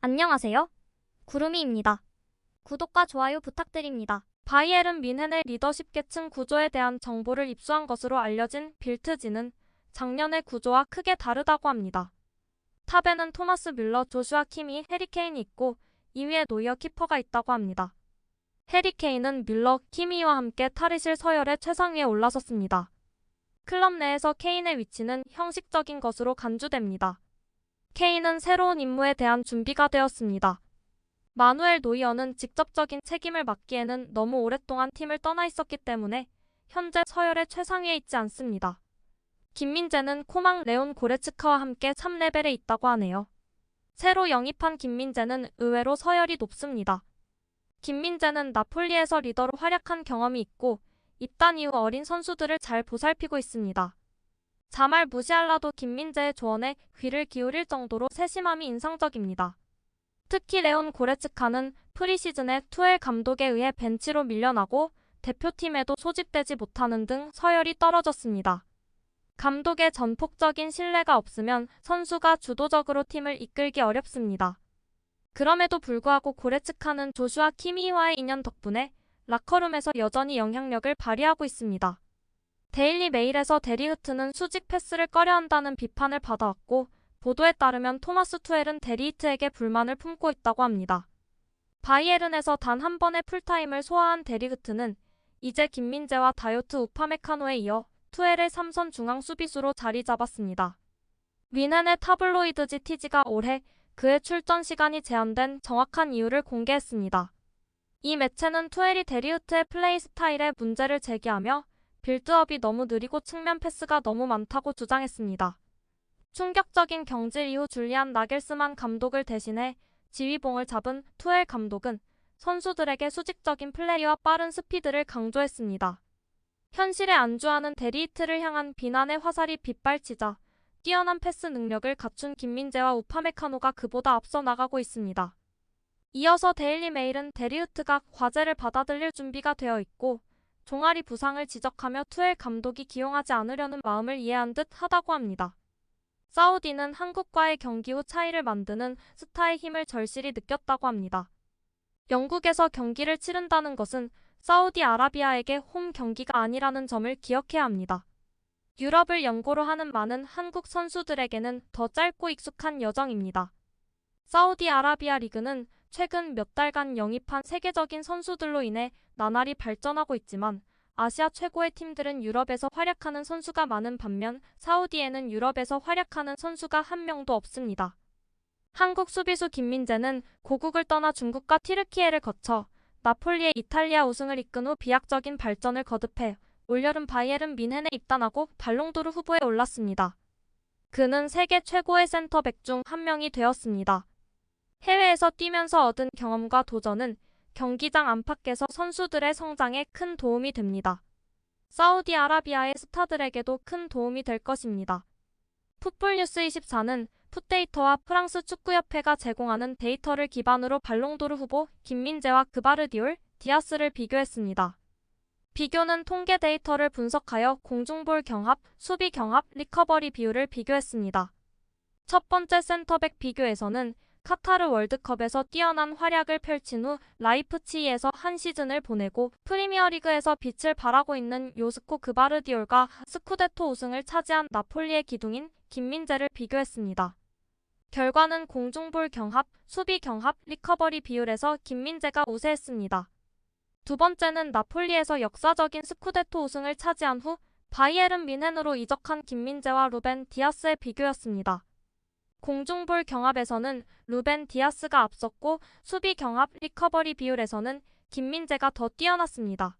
안녕하세요. 구름이입니다. 구독과 좋아요 부탁드립니다. 바이에른 뮌헨의 리더십 계층 구조에 대한 정보를 입수한 것으로 알려진 빌트지는 작년의 구조와 크게 다르다고 합니다. 탑에는 토마스 뮬러, 조슈아 키미, 해리 케인이 있고 2위에 노이어 키퍼가 있다고 합니다. 해리 케인은 뮬러, 키미와 함께 탈의실 서열의 최상위에 올라섰습니다. 클럽 내에서 케인의 위치는 형식적인 것으로 간주됩니다. 케인은 새로운 임무에 대한 준비가 되었습니다. 마누엘 노이어는 직접적인 책임을 맡기에는 너무 오랫동안 팀을 떠나 있었기 때문에 현재 서열의 최상위에 있지 않습니다. 김민재는 코망 레온 고레츠카와 함께 3레벨에 있다고 하네요. 새로 영입한 김민재는 의외로 서열이 높습니다. 김민재는 나폴리에서 리더로 활약한 경험이 있고 입단 이후 어린 선수들을 잘 보살피고 있습니다. 자말 무시알라도 김민재의 조언에 귀를 기울일 정도로 세심함이 인상적입니다. 특히 레온 고레츠카는 프리시즌에 투엘 감독에 의해 벤치로 밀려나고 대표팀에도 소집되지 못하는 등 서열이 떨어졌습니다. 감독의 전폭적인 신뢰가 없으면 선수가 주도적으로 팀을 이끌기 어렵습니다. 그럼에도 불구하고 고레츠카는 조슈아 키미와의 인연 덕분에 라커룸에서 여전히 영향력을 발휘하고 있습니다. 데일리 메일에서 데리 흐트는 수직 패스를 꺼려한다는 비판을 받아왔고 보도에 따르면 토마스 투엘은 데리 흐트에게 불만을 품고 있다고 합니다. 바이에른에서 단 한 번의 풀타임을 소화한 데리 흐트는 이제 김민재와 다요트 우파메카노에 이어 투엘의 3선 중앙 수비수로 자리 잡았습니다. 뮌헨의 타블로이드 GTG가 올해 그의 출전 시간이 제한된 정확한 이유를 공개했습니다. 이 매체는 투엘이 데리 흐트의 플레이 스타일에 문제를 제기하며 빌드업이 너무 느리고 측면 패스가 너무 많다고 주장했습니다. 충격적인 경질 이후 줄리안 나겔스만 감독을 대신해 지휘봉을 잡은 투엘 감독은 선수들에게 수직적인 플레이와 빠른 스피드를 강조했습니다. 현실에 안주하는 데리 흐트를 향한 비난의 화살이 빗발치자 뛰어난 패스 능력을 갖춘 김민재와 우파메카노가 그보다 앞서 나가고 있습니다. 이어서 데일리 메일은 데리 흐트가 과제를 받아들일 준비가 되어 있고 종아리 부상을 지적하며 투엘 감독이 기용하지 않으려는 마음을 이해한 듯 하다고 합니다. 사우디는 한국과의 경기 후 차이를 만드는 스타의 힘을 절실히 느꼈다고 합니다. 영국에서 경기를 치른다는 것은 사우디아라비아에게 홈 경기가 아니라는 점을 기억해야 합니다. 유럽을 연고로 하는 많은 한국 선수들에게는 더 짧고 익숙한 여정입니다. 사우디아라비아 리그는 최근 몇 달간 영입한 세계적인 선수들로 인해 나날이 발전하고 있지만 아시아 최고의 팀들은 유럽에서 활약하는 선수가 많은 반면 사우디에는 유럽에서 활약하는 선수가 한 명도 없습니다. 한국 수비수 김민재는 고국을 떠나 중국과 튀르키예를 거쳐 나폴리의 이탈리아 우승을 이끈 후 비약적인 발전을 거듭해 올여름 바이에른 뮌헨에 입단하고 발롱도르 후보에 올랐습니다. 그는 세계 최고의 센터백 중 한 명이 되었습니다. 해외에서 뛰면서 얻은 경험과 도전은 경기장 안팎에서 선수들의 성장에 큰 도움이 됩니다. 사우디아라비아의 스타들에게도 큰 도움이 될 것입니다. 풋볼뉴스24는 풋데이터와 프랑스 축구협회가 제공하는 데이터를 기반으로 발롱도르 후보 김민재와 그바르디올, 디아스를 비교했습니다. 비교는 통계 데이터를 분석하여 공중볼 경합, 수비 경합, 리커버리 비율을 비교했습니다. 첫 번째 센터백 비교에서는 카타르 월드컵에서 뛰어난 활약을 펼친 후 라이프치히에서 한 시즌을 보내고 프리미어리그에서 빛을 발하고 있는 요스코 그바르디올과 스쿠데토 우승을 차지한 나폴리의 기둥인 김민재를 비교했습니다. 결과는 공중볼 경합, 수비 경합, 리커버리 비율에서 김민재가 우세했습니다. 두 번째는 나폴리에서 역사적인 스쿠데토 우승을 차지한 후 바이에른 뮌헨으로 이적한 김민재와 루벤 디아스의 비교였습니다. 공중볼 경합에서는 루벤 디아스가 앞섰고 수비 경합, 리커버리 비율에서는 김민재가 더 뛰어났습니다.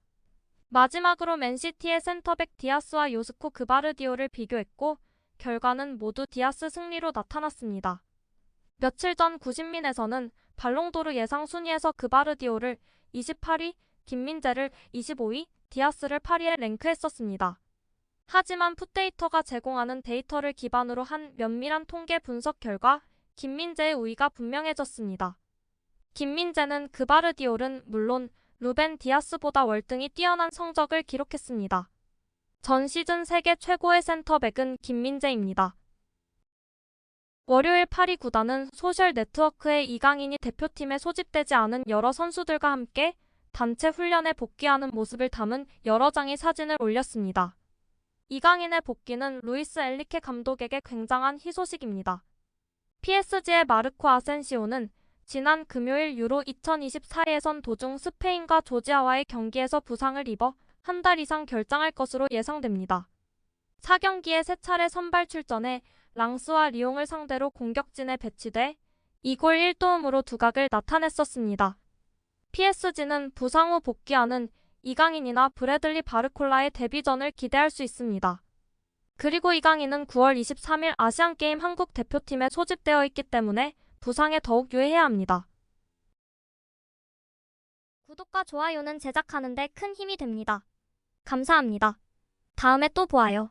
마지막으로 맨시티의 센터백 디아스와 요스코 그바르디올을 비교했고 결과는 모두 디아스 승리로 나타났습니다. 며칠 전 구신민에서는 발롱도르 예상 순위에서 그바르디올을 28위, 김민재를 25위, 디아스를 8위에 랭크했었습니다. 하지만 풋데이터가 제공하는 데이터를 기반으로 한 면밀한 통계 분석 결과 김민재의 우위가 분명해졌습니다. 김민재는 그바르디올은 물론 루벤 디아스보다 월등히 뛰어난 성적을 기록했습니다. 전 시즌 세계 최고의 센터백은 김민재입니다. 월요일 파리 구단은 소셜 네트워크에 이강인이 대표팀에 소집되지 않은 여러 선수들과 함께 단체 훈련에 복귀하는 모습을 담은 여러 장의 사진을 올렸습니다. 이강인의 복귀는 루이스 엔리케 감독에게 굉장한 희소식입니다. PSG의 마르코 아센시오는 지난 금요일 유로 2024 예선 도중 스페인과 조지아와의 경기에서 부상을 입어 한 달 이상 결장할 것으로 예상됩니다. 4경기에 3차례 선발 출전해 랑스와 리옹을 상대로 공격진에 배치돼 2골 1도움으로 두각을 나타냈었습니다. PSG는 부상 후 복귀하는 이강인이나 브래들리 바르콜라의 데뷔전을 기대할 수 있습니다. 그리고 이강인은 9월 23일 아시안게임 한국 대표팀에 소집되어 있기 때문에 부상에 더욱 유의해야 합니다. 구독과 좋아요는 제작하는 데 큰 힘이 됩니다. 감사합니다. 다음에 또 보아요.